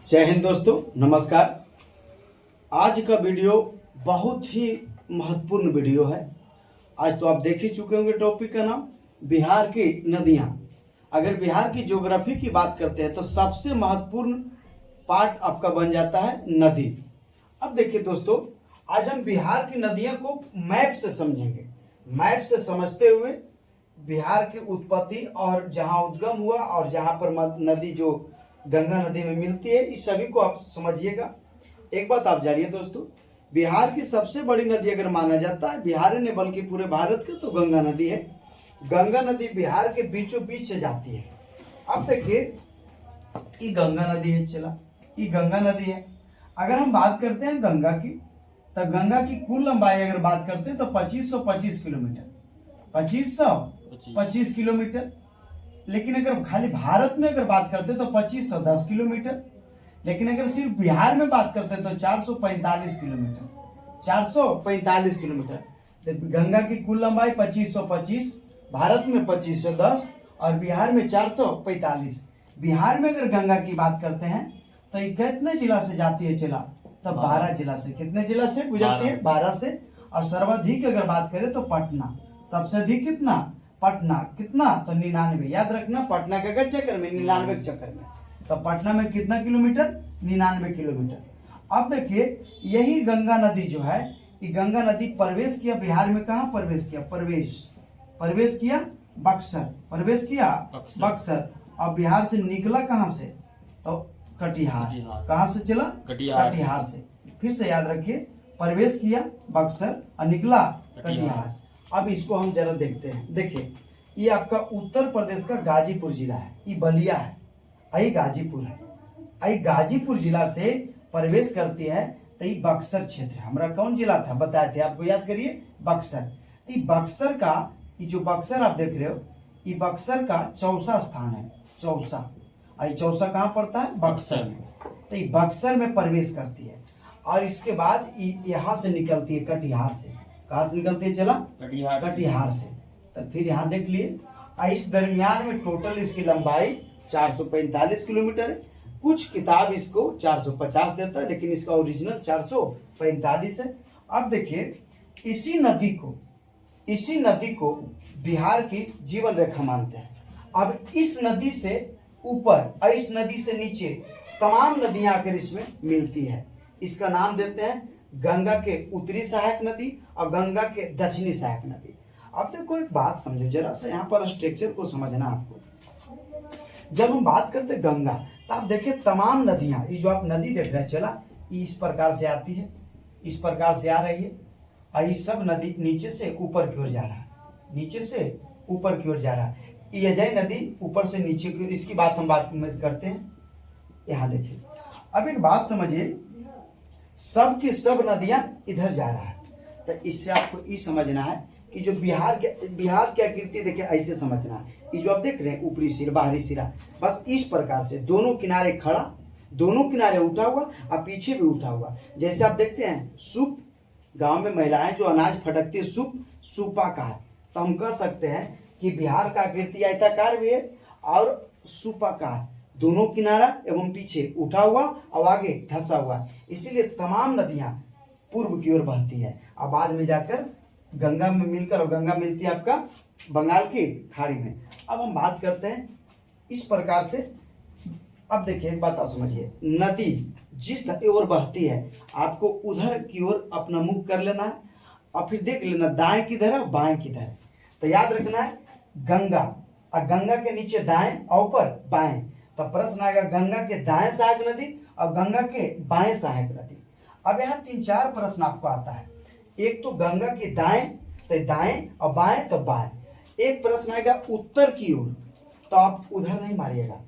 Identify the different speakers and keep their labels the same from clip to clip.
Speaker 1: जय हिंद दोस्तों, नमस्कार। आज का वीडियो बहुत ही महत्वपूर्ण वीडियो है। आज तो आप देख ही चुके होंगे। टॉपिक का नाम बिहार की नदियां। अगर बिहार की ज्योग्राफी की बात करते हैं तो सबसे महत्वपूर्ण पार्ट आपका बन जाता है नदी। अब देखिए दोस्तों, आज हम बिहार की नदियों को मैप से समझेंगे। मैप से समझते हुए बिहार की उत्पत्ति और जहां उद्गम हुआ और जहां पर नदी जो गंगा नदी में मिलती है, इस सभी को आप समझिएगा। एक बात आप जानिए दोस्तों, बिहार की सबसे बड़ी नदी अगर माना जाता है बिहार ने बल्कि पूरे भारत का, तो गंगा नदी है। गंगा नदी बिहार के बीचों बीच से जाती है। अब देखिए, ये गंगा नदी है। चला, ये गंगा नदी है। अगर हम बात करते हैं गंगा की, तो गंगा की कुल लंबाई अगर बात करते हैं तो 2525 किलोमीटर, 2525 किलोमीटर। लेकिन अगर खाली भारत में अगर बात करते तो 2510 किलोमीटर। लेकिन अगर सिर्फ बिहार में बात करते तो 445 किलोमीटर, 445 किलोमीटर। तो गंगा की कुल लंबाई 2525, भारत में 2510 और बिहार में 445। बिहार में अगर गंगा की बात करते हैं तो ये कितने जिला से जाती है? चला, तो 12 जिला से। कितने जिला से गुजरती है? 12 से। और सर्वाधिक अगर बात करें तो पटना, सबसे अधिक कितना? पटना। कितना? तो 99। याद रखना, पटना के चक्कर में 99 चक्कर में। तो पटना में कितना किलोमीटर? 99 किलोमीटर। अब देखिए, यही गंगा नदी जो है, ये गंगा नदी प्रवेश किया बिहार में। कहाँ प्रवेश किया? प्रवेश किया बक्सर। प्रवेश किया बक्सर। अब बिहार से निकला कहाँ से? तो कटिहार। कहाँ से चला? कटिहार से। फिर से याद रखिए, प्रवेश किया बक्सर और निकला कटिहार। अब इसको हम जरा देखते हैं। देखिए, ये आपका उत्तर प्रदेश का गाजीपुर जिला है, ये बलिया है, यही गाजीपुर है। यही गाजीपुर जिला से प्रवेश करती है तो ये बक्सर क्षेत्र है। हमारा कौन जिला था बताए थे आपको? याद करिए, बक्सर। तो ये बक्सर का, ये जो बक्सर आप देख रहे हो, ये बक्सर का चौसा स्थान है। चौसा, ये चौसा कहाँ पड़ता है? बक्सर में। तो ये बक्सर में प्रवेश करती है और इसके बाद यहाँ से निकलती है कटिहार से। कहाँ से निकलती है? चला, कटिहार से। तो फिर यहाँ देख लिए, इस दरमियान में टोटल इसकी लंबाई 445 किलोमीटर है। कुछ किताब इसको 450 देता है, लेकिन इसका ओरिजिनल 445 है। अब देखिए, इसी नदी को बिहार की जीवन रेखा मानते हैं। अब इस नदी से ऊपर और इस नदी से नीचे तमाम नदियां आकर इसमें मिलती है। इसका नाम देते हैं गंगा के उत्तरी सहायक नदी और गंगा के दक्षिणी सहायक नदी। अब देखो, एक बात समझो जरा सा, यहाँ पर स्ट्रक्चर को समझना आपको। जब हम बात करते गंगा, तो आप देखिए तमाम नदियां, ये जो आप नदी देख रहे हैं, चला, ये इस प्रकार से आती है, इस प्रकार से आ रही है और ये सब नदी नीचे से ऊपर की ओर जा रहा है, नीचे से ऊपर की ओर जा रहा है। ये अजय नदी ऊपर से नीचे की ओर, इसकी बात हम बात करते हैं। यहाँ देखिए, अब एक बात समझिए, सब की सब नदियां इधर जा रहा है। तो इससे आपको ये समझना है कि जो बिहार की आकृति देखिए, ऐसे समझना है। ये जो आप देख रहे हैं, ऊपरी सिरा बाहरी सिरा, बस इस प्रकार से दोनों किनारे खड़ा, दोनों किनारे उठा हुआ और पीछे भी उठा हुआ। जैसे आप देखते हैं सूप, गांव में महिलाएं जो अनाज फटकती है, सूपाकार। तो हम कह सकते हैं कि बिहार का आकृति आयताकार भी है और सूपाकार, दोनों किनारा एवं पीछे उठा हुआ और आगे धंसा हुआ। इसीलिए तमाम नदियां पूर्व की ओर बहती है और बाद में जाकर गंगा में मिलकर, और गंगा मिलती है आपका बंगाल की खाड़ी में। अब हम बात करते हैं इस प्रकार से। अब देखिए, एक बात आप समझिए, नदी जिस ओर बहती है आपको उधर की ओर अपना मुख कर लेना है और फिर देख लेना दाएं किधर है बाएं किधर है। तो याद रखना है गंगा, और गंगा के नीचे दाएं और ऊपर बाएं। तो प्रश्न आएगा गंगा के दाएं सहायक नदी और गंगा के बाएं सहायक नदी। अब यहाँ 3-4 प्रश्न आपको आता है। एक तो गंगा के दाएं, तो दाएं, और बाएं तो बाएं। एक प्रश्न आएगा उत्तर की ओर, तो आप उधर नहीं मारिएगा।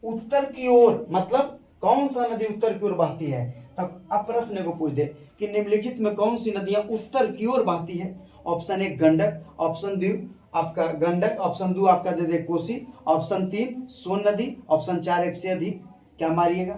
Speaker 1: उत्तर की ओर मतलब कौन सा नदी उत्तर की ओर बहती है? तब अब प्रश्न को पूछ दे कि निम्नलिखित में कौन सी नदियां उत्तर की ओर बहती है? ऑप्शन 1 गंडक, ऑप्शन 2 आपका गंडक, ऑप्शन 2 आपका दे दे कोसी, ऑप्शन 3 सोन नदी, ऑप्शन 4 एक से अधिक। क्या मारिएगा?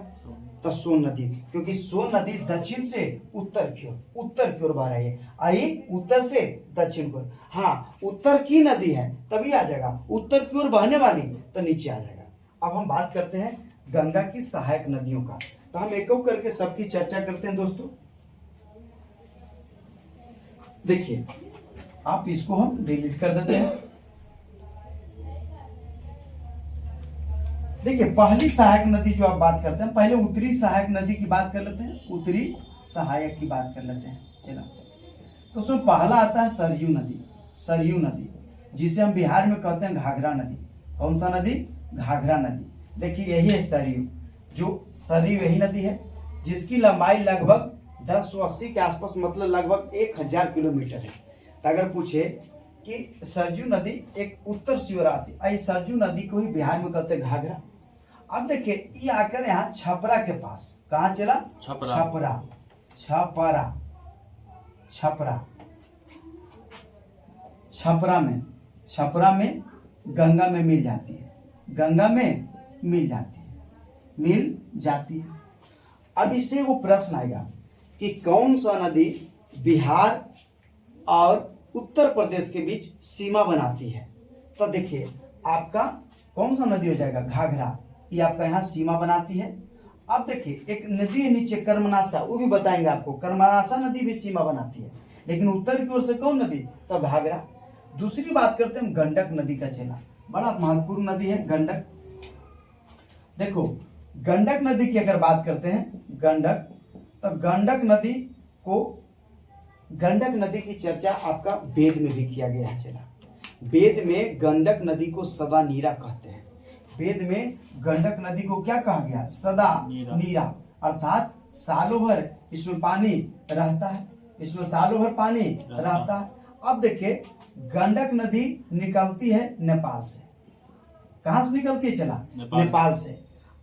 Speaker 1: तो सोन नदी, क्योंकि सोन नदी दक्षिण से उत्तर की ओर बह रही है। आई उत्तर से दक्षिण को। हाँ, उत्तर की नदी है तभी आ जाएगा, उत्तर की ओर बहने वाली तो नीचे आ जाएगा। अब हम बात करते हैं गंगा की सहायक नदियों का। तो हम एक एक करके सबकी चर्चा करते हैं दोस्तों। देखिए, आप इसको हम डिलीट कर देते हैं। देखिए, पहली सहायक नदी जो आप बात करते हैं, पहले उत्तरी सहायक नदी की बात कर लेते हैं, उत्तरी सहायक की बात कर लेते हैं। चलो, तो उसमें पहला आता है सरयू नदी। सरयू नदी, जिसे हम बिहार में कहते हैं घाघरा नदी। कौन सा नदी? घाघरा नदी। देखिए, यही है सरयू। जो सरयू यही नदी है जिसकी लंबाई लगभग 1080 के आसपास, मतलब लगभग 1000 किलोमीटर है। तो अगर पूछे कि सरयू नदी एक उत्तर की ओर आती है, सरयू नदी को ही बिहार में कहते हैं घाघरा। अब देखिए, ये आकर यहाँ छपरा के पास, कहाँ चला?
Speaker 2: छपरा।
Speaker 1: छपरा, छपरा, छपरा, छपरा में गंगा में मिल जाती है। गंगा में मिल जाती है, मिल जाती है। अब इससे वो प्रश्न आएगा कि कौन सा नदी बिहार और उत्तर प्रदेश के बीच सीमा बनाती है। तो देखिए, आपका कौन सा नदी हो जाएगा? घाघरा। ये आपका यहाँ सीमा बनाती है। अब देखिए, एक नदी है नीचे कर्मनाशा, वो भी बताएंगे आपको। कर्मनाशा नदी भी सीमा बनाती है, लेकिन उत्तर की ओर से कौन नदी? तो घाघरा। दूसरी बात करते हैं गंडक नदी का। चला, बड़ा महत्वपूर्ण नदी है गंडक। देखो, गंडक नदी की अगर बात करते हैं, गंडक, तो गंडक नदी की चर्चा आपका वेद में भी किया गया है। चला, वेद में गंडक नदी को सदा नीरा कहते हैं। वेद में गंडक नदी को क्या कहा गया? सदा नीरा, अर्थात सालों भर इसमें पानी रहता है, इसमें सालों भर पानी रहता है। अब देखिए, गंडक नदी निकलती है नेपाल से। कहां से निकलती है? चला, नेपाल से।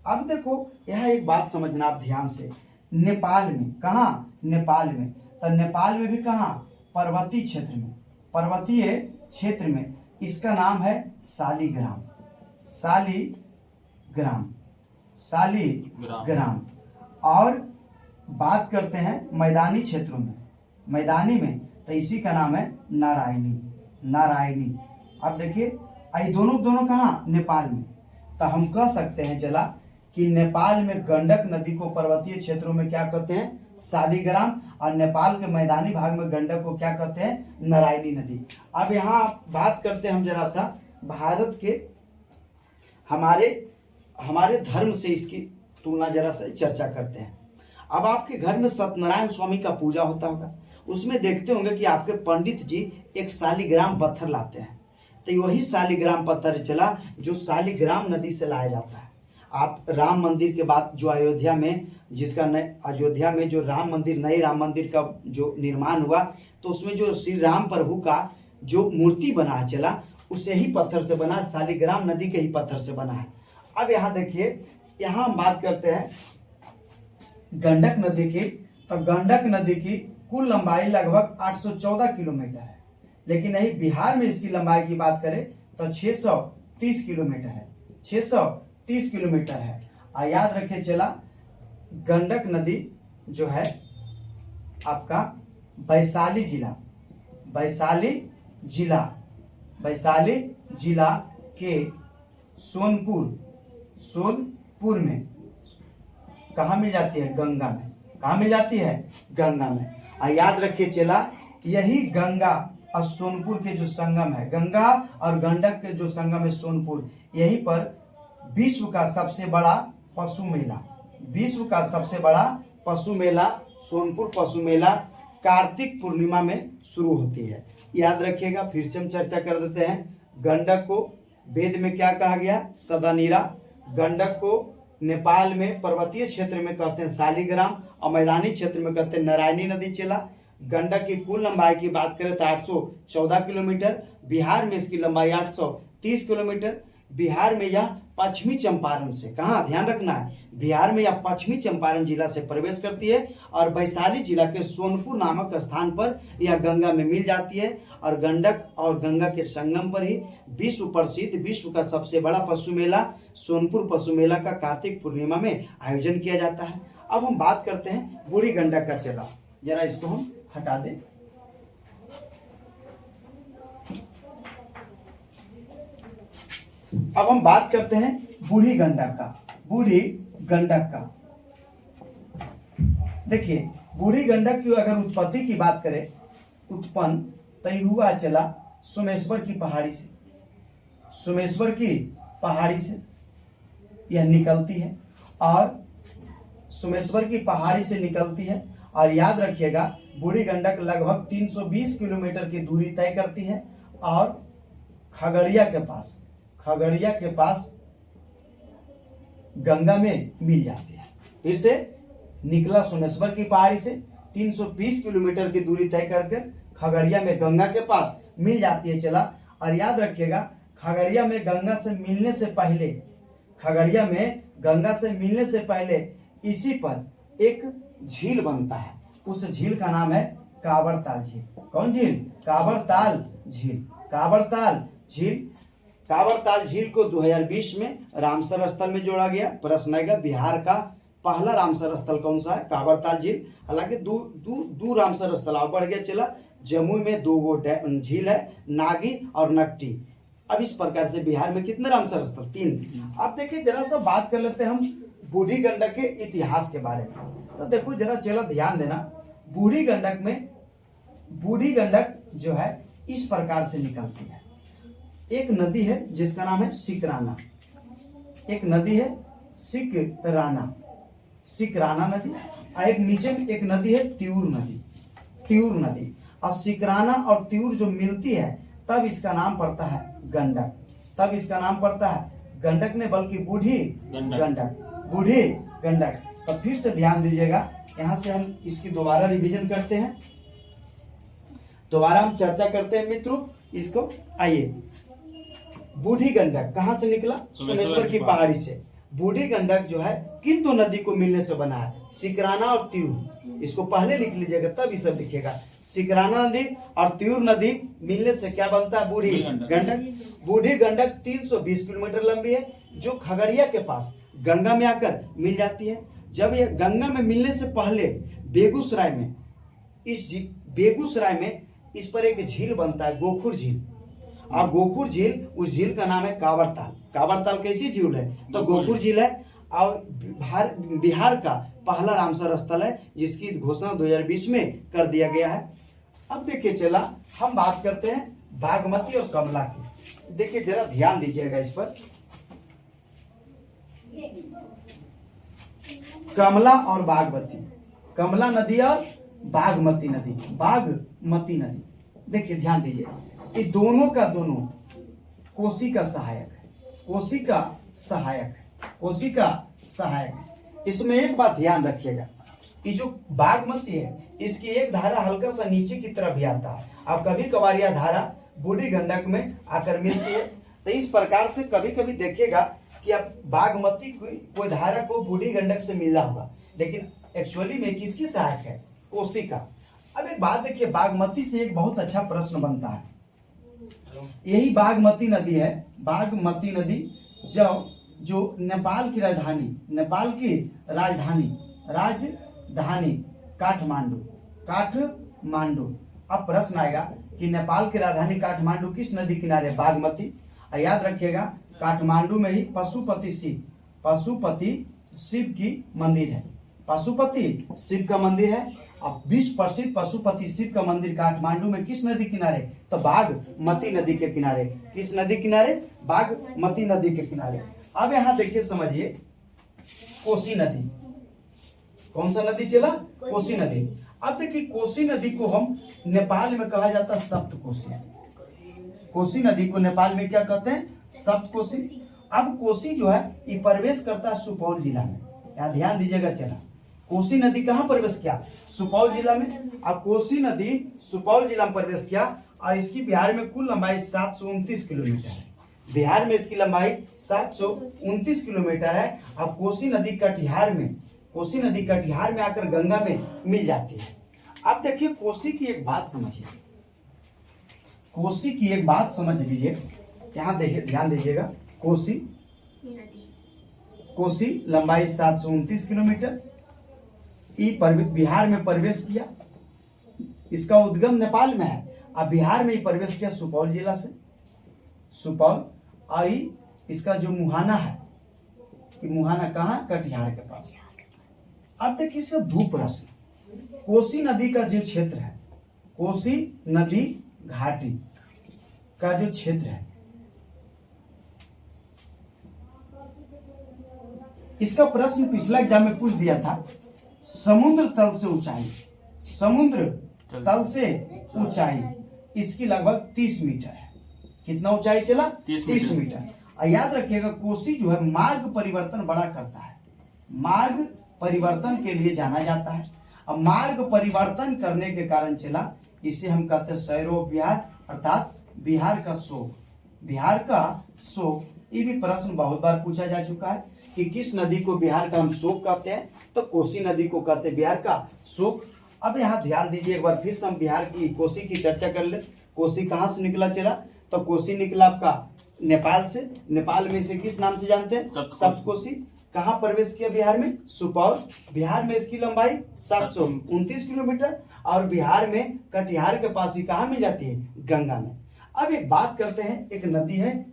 Speaker 1: अब देखो, यह एक बात समझना आप ध्यान से। नेपाल में, कहा? नेपाल में। तो नेपाल में भी कहा? पर्वतीय क्षेत्र में, पर्वतीय क्षेत्र में। इसका नाम है शालिग्राम, शालिग्राम, शालिग्राम। और बात करते हैं मैदानी क्षेत्रों में, मैदानी में, तो इसी का नाम है नारायणी, नारायणी। अब देखिए, ये दोनों कहाँ? नेपाल में। तो हम कह सकते हैं चला कि नेपाल में गंडक नदी को पर्वतीय क्षेत्रों में क्या कहते हैं? शालिग्राम। और नेपाल के मैदानी भाग में गंडक को क्या कहते हैं? नारायणी नदी। अब यहाँ बात करते हैं हम जरा सा भारत के, हमारे धर्म से इसकी तुलना जरा सा चर्चा करते हैं। अब आपके घर में सत्यनारायण स्वामी का पूजा होता होगा, उसमें देखते होंगे कि आपके पंडित जी एक शालिग्राम पत्थर लाते हैं। तो वही शालिग्राम पत्थर चला जो शालिग्राम नदी से लाया जाता है। आप राम मंदिर के बाद जो अयोध्या में, अयोध्या में जो राम मंदिर, नए राम मंदिर का जो निर्माण हुआ, तो उसमें जो श्री राम प्रभु का जो मूर्ति बना है चला, उसे ही पत्थर से बना, शालिग्राम नदी के ही पत्थर से बना है। अब यहाँ देखिए, यहाँ हम बात करते हैं गंडक नदी की। तो गंडक नदी की कुल लंबाई लगभग 814 किलोमीटर है, लेकिन यही बिहार में इसकी लंबाई की बात करें तो 630 किलोमीटर है, 630 किलोमीटर है। और याद रखिए चला, गंडक नदी जो है आपका वैशाली जिला, वैशाली जिला के सोनपुर में कहाँ मिल जाती है? गंगा में। कहाँ मिल जाती है? गंगा में। और याद रखिए चला, यही गंगा और सोनपुर के जो संगम है, गंगा और गंडक के जो संगम है सोनपुर, यहीं पर विश्व का सबसे बड़ा पशु मेला, विश्व का सबसे बड़ा पशु मेला, सोनपुर पशु मेला कार्तिक पूर्णिमा में शुरू होती है। याद रखिएगा, फिर से हम चर्चा कर देते हैं। गंडक को वेद में क्या कहा गया? सदानीरा। गंडक को नेपाल में पर्वतीय क्षेत्र में कहते हैं शालिग्राम, और मैदानी क्षेत्र में कहते हैं नारायणी नदी। चला, गंडक की कुल लंबाई की बात करें तो 814 किलोमीटर, बिहार में इसकी लंबाई 830 किलोमीटर। बिहार में यह पश्चिमी चंपारण से, कहाँ ध्यान रखना है, बिहार में यह पश्चिमी चंपारण जिला से प्रवेश करती है और वैशाली जिला के सोनपुर नामक स्थान पर यह गंगा में मिल जाती है। और गंडक और गंगा के संगम पर ही विश्व प्रसिद्ध, विश्व का सबसे बड़ा पशु मेला सोनपुर पशु मेला का कार्तिक पूर्णिमा में आयोजन किया जाता है। अब हम बात करते हैं बूढ़ी गंडक का। चला, जरा इसको हम हटा दें। अब हम बात करते हैं बूढ़ी गंडक का। बूढ़ी गंडक का। देखिए बूढ़ी गंडक की अगर उत्पत्ति की बात करें, उत्पन्न तय हुआ चला सोमेश्वर की पहाड़ी से। सोमेश्वर की पहाड़ी से यह निकलती है और सोमेश्वर की पहाड़ी से निकलती है। और याद रखिएगा बूढ़ी गंडक लगभग 320 किलोमीटर की दूरी तय करती है और खगड़िया के पास गंगा में मिल जाती है। फिर से निकला सोमेश्वर की पहाड़ी से 320 किलोमीटर की दूरी तय करके खगड़िया में गंगा के पास मिल जाती है चला। और याद रखिएगा खगड़िया में गंगा से मिलने से पहले इसी पर एक झील बनता है। उस झील का नाम है कांवड़ताल झील। कौन झील? कांवड़ताल झील। कांवड़ताल झील को 2020 में रामसर स्थल में जोड़ा गया। प्रश्न आएगा बिहार का पहला रामसर स्थल कौन सा है? कांवड़ताल झील। हालांकि दो रामसर स्थल और बढ़ गया चला। जमुई में 2 झील है, नागी और नकटी। अब इस प्रकार से बिहार में कितने रामसर स्थल? 3। अब देखिए जरा सा बात कर लेते हैं हम बूढ़ी गंडक के इतिहास के बारे में। तो देखो जरा चलो ध्यान देना, बूढ़ी गंडक जो है इस प्रकार से निकलती है। एक नदी है जिसका नाम है सिकराना। एक नदी है सिकराना नदी। और एक नीचे में एक नदी है त्यूर नदी। और सिकराना और त्यूर जो मिलती है तब इसका नाम पड़ता है गंडक ने, बल्कि बूढ़ी गंडक। तो फिर से ध्यान दीजिएगा, यहां से हम इसकी दोबारा रिवीजन करते हैं, दोबारा हम चर्चा करते हैं मित्रों इसको। आइए, बूढ़ी गंडक कहां से निकला? सोमेश्वर की पहाड़ी से। बूढ़ी गंडक जो है किन दो नदी को मिलने से बना है? सिकराना और त्यूर। इसको पहले लिख लीजिएगा तब ये सब लिखेगा। सिकराना नदी और त्यूर नदी मिलने से क्या बनता है? बूढ़ी गंडक। बूढ़ी गंडक 320 किलोमीटर लंबी है, जो खगड़िया के पास गंगा में आकर मिल जाती है। जब यह गंगा में मिलने से पहले बेगूसराय में इस पर एक झील बनता है, गोखुर झील। और गोखुर झील, उस झील का नाम है कांवड़ताल कैसी झील है? तो गोखुर झील है। और बिहार का पहला रामसर स्थल है जिसकी घोषणा 2020 में कर दिया गया है। अब देखिए चला हम बात करते हैं बागमती और कमला की। देखिए जरा ध्यान दीजिएगा इस पर। कमला और बागमती, कमला नदी और बागमती नदी। देखिए ध्यान दीजिए, ये दोनों का दोनों कोसी का सहायक है। इसमें एक बात ध्यान रखिएगा कि जो बागमती है इसकी एक धारा हल्का सा नीचे की तरफ भी आता है और कभी कभार यह धारा बूढ़ी गंडक में आकर मिलती है। तो इस प्रकार से कभी कभी देखिएगा कि अब बागमती कोई धारा को बूढ़ी गंडक से मिला होगा, लेकिन एक्चुअली में किसकी सहायक है? कोसी का। अब एक बात देखिए, बागमती से एक बहुत अच्छा प्रश्न बनता है। यही बागमती नदी है, बागमती नदी जो नेपाल की राजधानी काठमांडू। अब प्रश्न आएगा कि नेपाल की राजधानी काठमांडू किस नदी किनारे? बागमती। याद रखिएगा काठमांडू में ही पशुपति शिव की मंदिर है। पशुपति शिव का मंदिर है। अब विश्व प्रसिद्ध पशुपति शिव का मंदिर काठमांडू में किस नदी किनारे? तो बागमती नदी के किनारे। किस नदी किनारे? बागमती नदी के किनारे। अब यहां देखिए समझिए, कोसी नदी, कौन सा नदी चला? कोसी नदी। अब देखिए कोसी नदी को हम नेपाल में कहा जाता है सप्तकोशी। कोसी नदी को नेपाल में क्या कहते हैं? सप्तकोशी। अब कोसी जो है ये प्रवेश करता है सुपौल जिला में। यहाँ ध्यान दीजिएगा चला, कोसी नदी कहाँ प्रवेश किया? सुपौल जिला में। अब कोसी नदी सुपौल जिला में प्रवेश किया और इसकी बिहार में कुल लंबाई 729 किलोमीटर है। बिहार में इसकी लंबाई 729 किलोमीटर है। अब कोसी नदी कटिहार में आकर गंगा में मिल जाती है। अब देखिए कोसी की एक बात समझ लीजिए, यहाँ देखिए ध्यान दीजिएगा। कोसी लंबाई 729 किलोमीटर, बिहार में प्रवेश किया। इसका उद्गम नेपाल में है। अब बिहार में ही प्रवेश किया सुपौल जिला से। सुपौल आई इसका जो मुहाना है, कि मुहाना कहाँ, कटिहार के पास। अब देखिए इसका दो प्रश्न, कोसी नदी का जो क्षेत्र है, कोसी नदी घाटी का जो क्षेत्र है, इसका प्रश्न पिछला एग्जाम में पूछ दिया था। समुद्र तल से ऊंचाई, समुद्र तल से ऊंचाई इसकी लगभग 30 मीटर है। कितना ऊंचाई चला, 30 मीटर। और याद रखिएगा कोसी जो है मार्ग परिवर्तन बड़ा करता है, मार्ग परिवर्तन के लिए जाना जाता है। अब मार्ग परिवर्तन करने के कारण चला, इसे हम कहते हैं सैरों बिहार, अर्थात बिहार का शोक, बिहार का शोक। ये भी प्रश्न बहुत बार पूछा जा चुका है कि किस नदी को बिहार का हम शोक कहते हैं, तो कोसी नदी को कहते हैं बिहार का शोक। अब यहाँ ध्यान दीजिए, एक बार फिर से हम बिहार की कोसी की चर्चा कर ले। कोसी कहाँ से निकला चला, तो कोसी निकला आपका नेपाल से। नेपाल में इसे किस नाम से जानते हैं, सप्तकोसी। कहाँ प्रवेश किया बिहार में, सुपौल। बिहार में इसकी लंबाई 729 किलोमीटर, और बिहार में कटिहार के पास ही कहाँ मिल जाती है, गंगा में। अब एक बात करते हैं, एक नदी है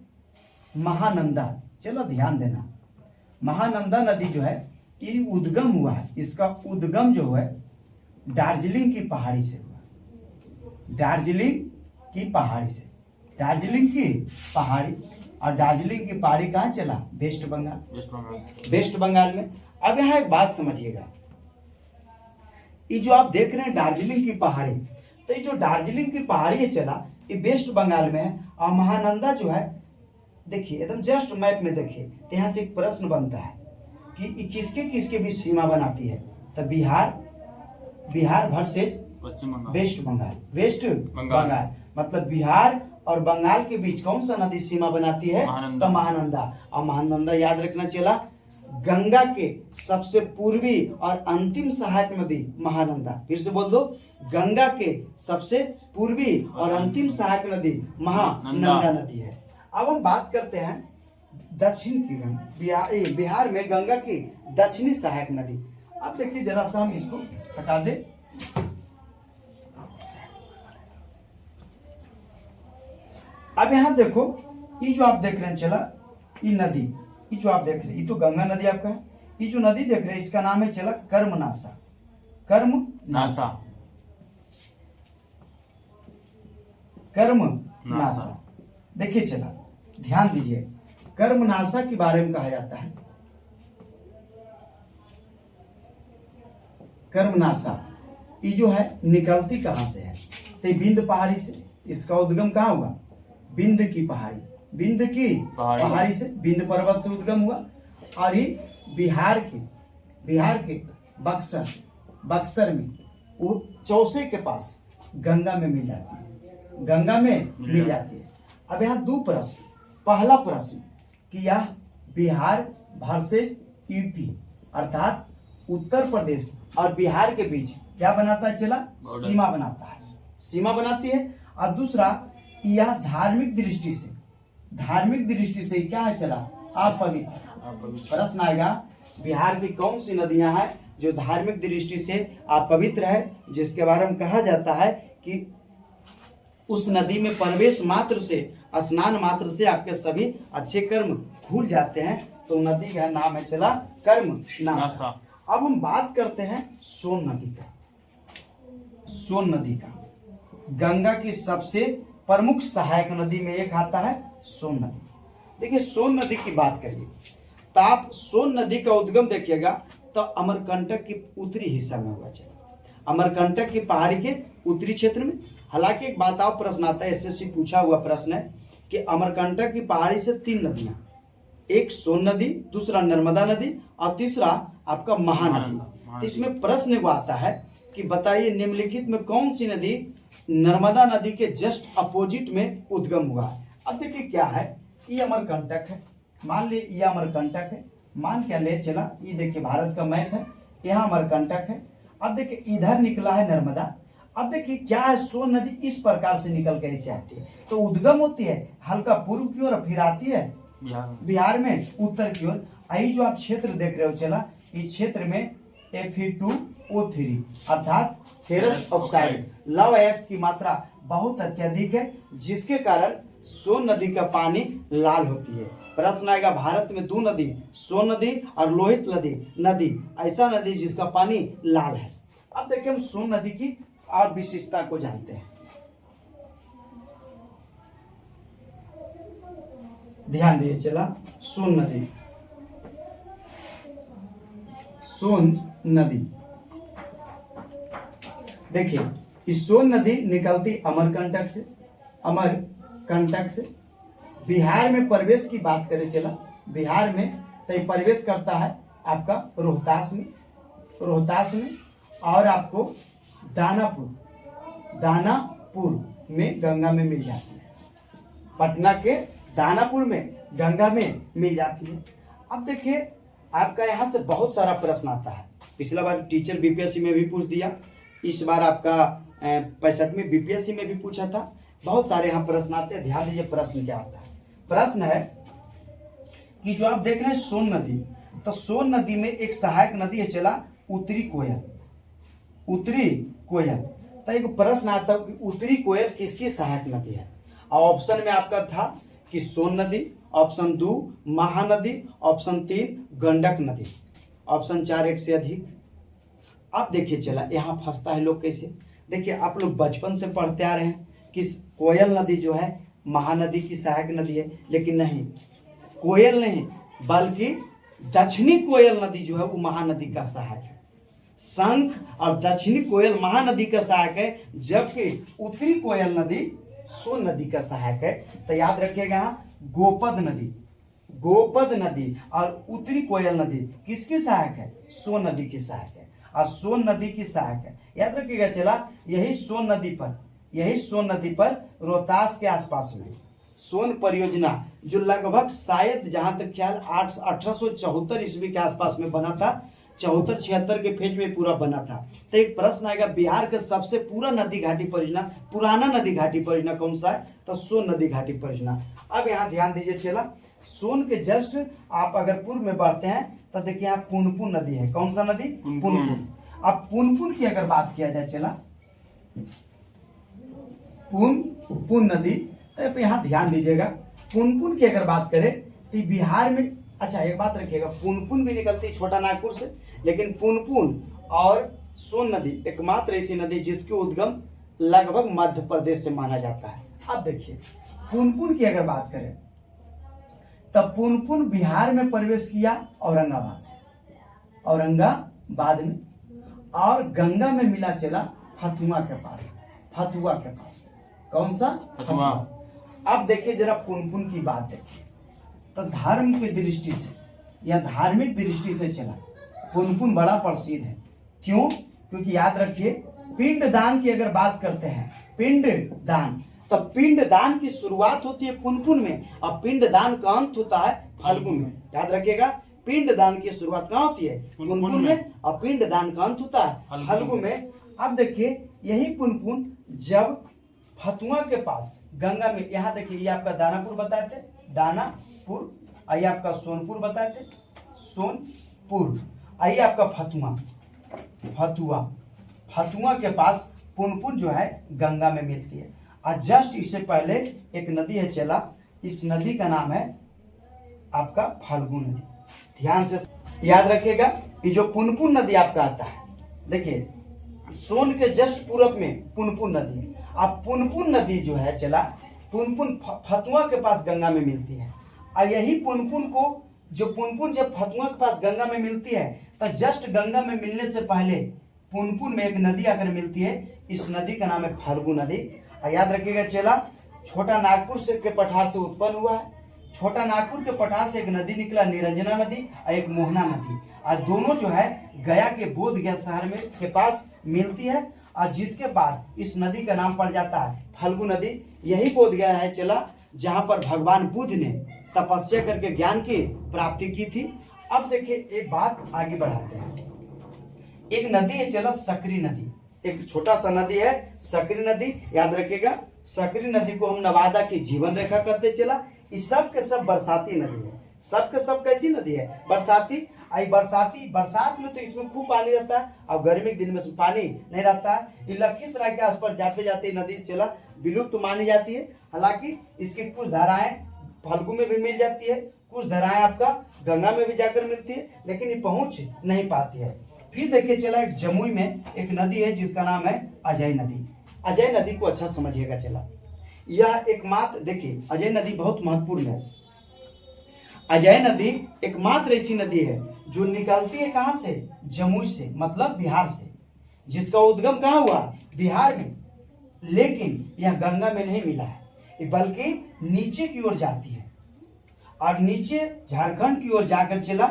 Speaker 1: महानंदा, चलो ध्यान देना। महानंदा नदी जो है ये उद्गम हुआ है, इसका उद्गम जो है दार्जिलिंग की पहाड़ी से हुआ, दार्जिलिंग की पहाड़ी से, दार्जिलिंग की पहाड़ी। और दार्जिलिंग की पहाड़ी कहाँ चला, वेस्ट बंगाल, वेस्ट बंगाल में। अब यहाँ एक बात समझिएगा, ये जो आप देख रहे हैं दार्जिलिंग की पहाड़ी, तो ये जो दार्जिलिंग की पहाड़ी है चला, ये वेस्ट बंगाल में है। और महानंदा जो है, देखिए एकदम जस्ट मैप में देखिए, तो यहाँ से एक प्रश्न बनता है कि किसके किसके बीच सीमा बनाती है, तो बिहार, बिहार वर्सेज वेस्ट बंगाल, वेस्ट बंगाल। मतलब बिहार और बंगाल के बीच कौन सा नदी सीमा बनाती है, तो महानंदा। और महानंदा याद रखना चला, गंगा के सबसे पूर्वी और अंतिम सहायक नदी महानंदा। फिर से बोल दो, गंगा के सबसे पूर्वी और अंतिम सहायक नदी महानंदा नदी है। अब हम बात करते हैं दक्षिण की, बिहार में गंगा की दक्षिणी सहायक नदी। अब देखिए जरा सा हम इसको हटा दें। अब यहां देखो, ये जो आप देख रहे हैं चला, ये नदी, ये जो आप देख रहे हैं, ये तो गंगा नदी आपका है। ये जो नदी देख रहे हैं इसका नाम है चला कर्मनासा, कर्मनासा, कर्मनासा। देखिए चला, ध्यान दीजिए, कर्मनासा के बारे में कहा जाता है, कर्मनासा ये जो है निकलती कहां से है, तो बिंद पहाड़ी से। इसका उद्गम कहाँ हुआ, बिंद की पहाड़ी, बिंद की पहाड़ी से, बिंद पर्वत से उद्गम हुआ। और ये बिहार के बक्सर, बक्सर में वो चौसे के पास गंगा में मिल जाती है, गंगा में मिल जाती है। अब यहाँ दो प्रश्न, पहला प्रश्न कि यह बिहार वर्सेज यूपी, अर्थात उत्तर प्रदेश और बिहार के बीच क्या बनाता है चला, सीमा बनाता है, सीमा बनाती है। और दूसरा, यह धार्मिक दृष्टि से, धार्मिक दृष्टि से क्या है चला, अपवित्र। प्रश्न आएगा, बिहार की कौन सी नदियां हैं जो धार्मिक दृष्टि से अपवित्र है, जिसके बारे में कहा जाता है कि उस नदी में प्रवेश मात्र से, स्नान मात्र से आपके सभी अच्छे कर्म खुल जाते हैं। तो नदी का नाम है चला कर्मनासा। अब हम बात करते हैं सोन नदी का, सोन नदी का, गंगा की सबसे प्रमुख सहायक नदी में एक आता है सोन नदी। देखिए सोन नदी की बात करिए तो आप सोन नदी का उद्गम देखिएगा तो अमरकंटक की उत्तरी हिस्सा में हुआ चला, अमरकंटक की पहाड़ी के उत्तरी क्षेत्र में। हालांकि एक बात और प्रश्न आता है, एसएससी पूछा हुआ प्रश्न है कि अमरकंटक की पहाड़ी से 3 नदियां, एक सोन नदी, दूसरा नर्मदा नदी और तीसरा आपका महानदी। इसमें प्रश्न वो आता है कि बताइए निम्नलिखित में कौन सी नदी नर्मदा नदी के जस्ट अपोजिट में उद्गम हुआ है। अब देखिए क्या है, ये अमरकंटक है, मान ली ये अमरकंटक है, मान क्या ले चला, ये देखिए भारत का मैप है, यहाँ अमरकंटक है। अब देखिए इधर निकला है नर्मदा। अब देखिए क्या है, सोन नदी इस प्रकार से निकल कर इसे आती है, तो उद्गम होती है हल्का पूर्व की ओर, फिर आती है बिहार में उत्तर की ओर। आई जो आप क्षेत्र देख रहे हो चला, इस क्षेत्र में Fe2O3 अर्थात फेरस ऑक्साइड, लव एक्स की मात्रा बहुत अत्यधिक है, जिसके कारण सोन नदी का पानी लाल होती है। प्रश्न आएगा भारत में 2 नदी, सोन नदी और लोहित नदी ऐसा नदी जिसका पानी लाल है। अब देखिए हम सोन नदी की और विशेषता को जानते हैं। ध्यान दीजिए चला, सोन नदी, सोन नदी देखिए, इस सोन नदी निकलती अमरकंटक से बिहार में प्रवेश की बात करें चला, बिहार में तो ये प्रवेश करता है आपका रोहतास में और आपको दानापुर में गंगा में मिल जाती है। पटना के दानापुर में गंगा में मिल जाती है। अब देखिए आपका यहाँ से बहुत सारा प्रश्न आता है। पिछला बार टीचर बीपीएससी में भी पूछ दिया, इस बार आपका 65वीं बीपीएससी में भी पूछा था। बहुत सारे यहाँ प्रश्न आते हैं। ध्यान दीजिए प्रश्न क्या आता है। प्रश्न है कि जो आप देख रहे हैं सोन नदी, तो सोन नदी में एक सहायक नदी है चला उत्तरी कोयल। तो एक प्रश्न आता है कि उत्तरी कोयल किसकी सहायक नदी है। और ऑप्शन में आपका था कि सोन नदी, ऑप्शन 2 महानदी, ऑप्शन 3 गंडक नदी, ऑप्शन 4 एक से अधिक। अब देखिए चला यहाँ फंसता है लोग कैसे। देखिए आप लोग बचपन से पढ़ते आ रहे हैं कि कोयल नदी जो है महानदी की सहायक नदी है, लेकिन नहीं, कोयल नहीं बल्कि दक्षिणी कोयल नदी जो है वो महानदी का सहायक है। शंख और दक्षिणी कोयल महानदी का सहायक है, जबकि उत्तरी कोयल नदी सोन नदी का सहायक है। तो याद रखिएगा गोपद नदी और उत्तरी कोयल नदी किसकी सहायक है, सोन नदी की सहायक है और सोन नदी की सहायक है। याद रखिएगा चला, यही सोन नदी पर रोहतास के आसपास में सोन परियोजना जो लगभग शायद जहां तक ख्याल 1874 ईस्वी के आसपास में बना था, 74-76 के फेज में पूरा बना था। तो एक प्रश्न आएगा बिहार का सबसे पुराना नदी घाटी परियोजना कौन सा है, तो सोन नदी घाटी परियोजना। अब यहाँ ध्यान दीजिए चला, सोन के जस्ट आप अगर पूर्व में बढ़ते हैं तो देखिए यहाँ पुनपुन नदी है। कौन सा नदी, पुनपुन। अब पुनपुन की अगर बात किया जाए चला, पुनपुन नदी, तो यहाँ ध्यान दीजिएगा पुनपुन की अगर बात करें तो बिहार में, अच्छा एक बात रखिएगा, पुनपुन भी निकलती है छोटा नागपुर से, लेकिन पुनपुन और सोन नदी एकमात्र ऐसी नदी जिसकी उद्गम लगभग मध्य प्रदेश से माना जाता है। अब देखिए पुनपुन की अगर बात करें तब पुनपुन बिहार में प्रवेश किया औरंगाबाद में और गंगा में मिला चला फतुआ के पास। कौन सा, फतुआ। अब देखिए जरा पुनपुन की बात देखिए, तो धर्म की दृष्टि से या धार्मिक दृष्टि से चला पुनपुन बड़ा प्रसिद्ध है। क्यों, क्योंकि याद रखिए पिंडदान की अगर बात करते हैं, पिंडदान, तो पिंडदान की शुरुआत होती है पुनपुन में और पिंडदान का अंत होता है फाल्गुन में। याद रखिएगा पिंडदान की शुरुआत कहाँ होती है, पुनपुन में, और पिंडदान का अंत होता है फाल्गुन में। अब देखिए यही पुनपुन जब फतुआ के पास गंगा में, यहाँ देखिए ये आपका दानापुर बताए थे, दानापुर, आइए आपका सोनपुर बताए थे, सोनपुर, आइए आपका फतुआ के पास पुनपुन जो है गंगा में मिलती है। और जस्ट इससे पहले एक नदी है चला, इस नदी का नाम है आपका फाल्गु नदी। ध्यान से याद रखिएगा कि जो पुनपुन नदी आपका आता है, देखिए सोन के जस्ट पूरब में पुनपुन नदी है। अब पुनपुन नदी जो है चला, पुनपुन फतुआ के पास गंगा में मिलती है और यही पुनपुन जब फतुआ के पास गंगा में मिलती है तो जस्ट गंगा में मिलने से पहले पुनपुन में एक नदी आकर मिलती है, इस नदी का नाम है फाल्गु नदी। और याद रखिएगा चला, छोटा नागपुर से के पठार से उत्पन्न हुआ है। छोटा नागपुर के पठार से एक नदी निकला निरंजना नदी और एक मोहना नदी, और दोनों जो है गया के बोध गया शहर में के पास मिलती है, और जिसके बाद इस नदी का नाम पड़ जाता है फाल्गु नदी। यही बोध गया है चला जहां पर भगवान बुद्ध ने तपस्या करके ज्ञान की प्राप्ति की थी। अब देखिए एक बात आगे बढ़ाते हैं, एक नदी है चला सकरी नदी, एक छोटा सा नदी है सकरी नदी। याद रखिएगा सकरी नदी को हम नवादा की जीवन रेखा कहते चला। इस सब के सब बरसाती नदी है, सब के सब कैसी नदी है, बरसाती। आई बरसात में तो इसमें खूब पानी रहता है और गर्मी के दिन में पानी नहीं रहता है। ये लखीसराय के आसपास जाते जाते नदी से चला विलुप्त मानी जाती है। हालांकि इसकी कुछ धाराएं फल्गु में भी मिल जाती है, कुछ धाराएं आपका गंगा में भी जाकर मिलती है, लेकिन ये पहुंच नहीं पाती है। फिर देखिए चला एक जमुई में एक नदी है जिसका नाम है अजय नदी। अजय नदी को अच्छा समझिएगा चला, यह एकमात्र, देखिए अजय नदी बहुत महत्वपूर्ण है। अजय नदी एकमात्र ऐसी नदी है जो निकलती है कहां से, जमुई से, मतलब बिहार से, जिसका उद्गम कहां हुआ, बिहार में। लेकिन यह गंगा में नहीं मिला है, बल्कि नीचे की ओर जाती है और नीचे झारखंड की ओर जाकर चला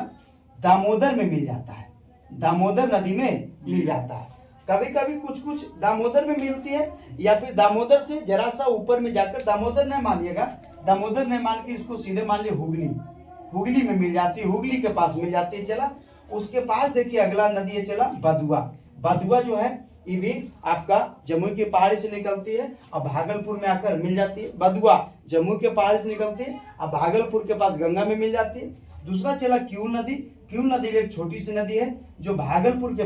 Speaker 1: दामोदर में मिल जाता है, दामोदर नदी में मिल जाता है। कभी कभी कुछ कुछ दामोदर में मिलती है, या फिर दामोदर से जरा सा ऊपर में जाकर, दामोदर नहीं मानिएगा, दामोदर नहीं मान के इसको सीधे मान लिया हुगली, हुगली में मिल जाती है, हुगली के पास मिल जाती है। चला उसके पास देखिए अगला नदी है चला बदुआ। बदुआ जो है ये भी आपका जमुई की पहाड़ी से निकलती है और भागलपुर में आकर मिल जाती है। बदुआ जमुई के पहाड़ी से निकलती है और भागलपुर के पास गंगा में मिल जाती है। दूसरा चला क्यू नदी। क्यू नदी एक छोटी सी नदी है जो भागलपुर के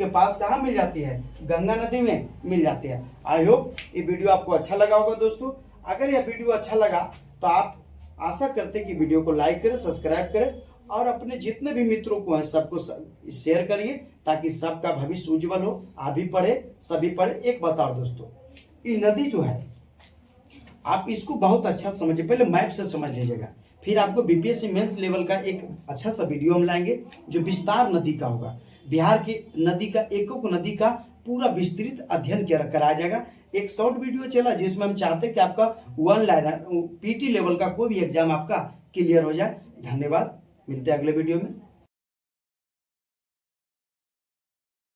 Speaker 1: पास कहाँ मिल जाती है, गंगा नदी में मिल जाती है। आई होप ये वीडियो आपको अच्छा लगा होगा दोस्तों। अगर यह वीडियो अच्छा लगा तो आप आशा करते हैं कि वीडियो को लाइक करें, सब्सक्राइब करें और अपने जितने भी मित्रों को हैं सबको शेयर करिए, ताकि सबका भविष्य उज्जवल हो। आप भी पढ़े, सभी पढ़े। एक बताओ दोस्तों, ये नदी जो है आप इसको बहुत अच्छा समझिए, पहले मैप से समझ लीजिएगा, फिर आपको बीपीएससी मेंस लेवल का एक अच्छा सा वीडियो हम लाएंगे जो विस्तार नदी का होगा। बिहार की नदी का, एक नदी का पूरा विस्तृत अध्ययन कराया जाएगा। एक शॉर्ट वीडियो चला जिसमें हम चाहते हैं कि आपका वन लाइनर पीटी लेवल का कोई भी एग्जाम आपका क्लियर हो जाए। धन्यवाद, मिलते हैं अगले वीडियो में।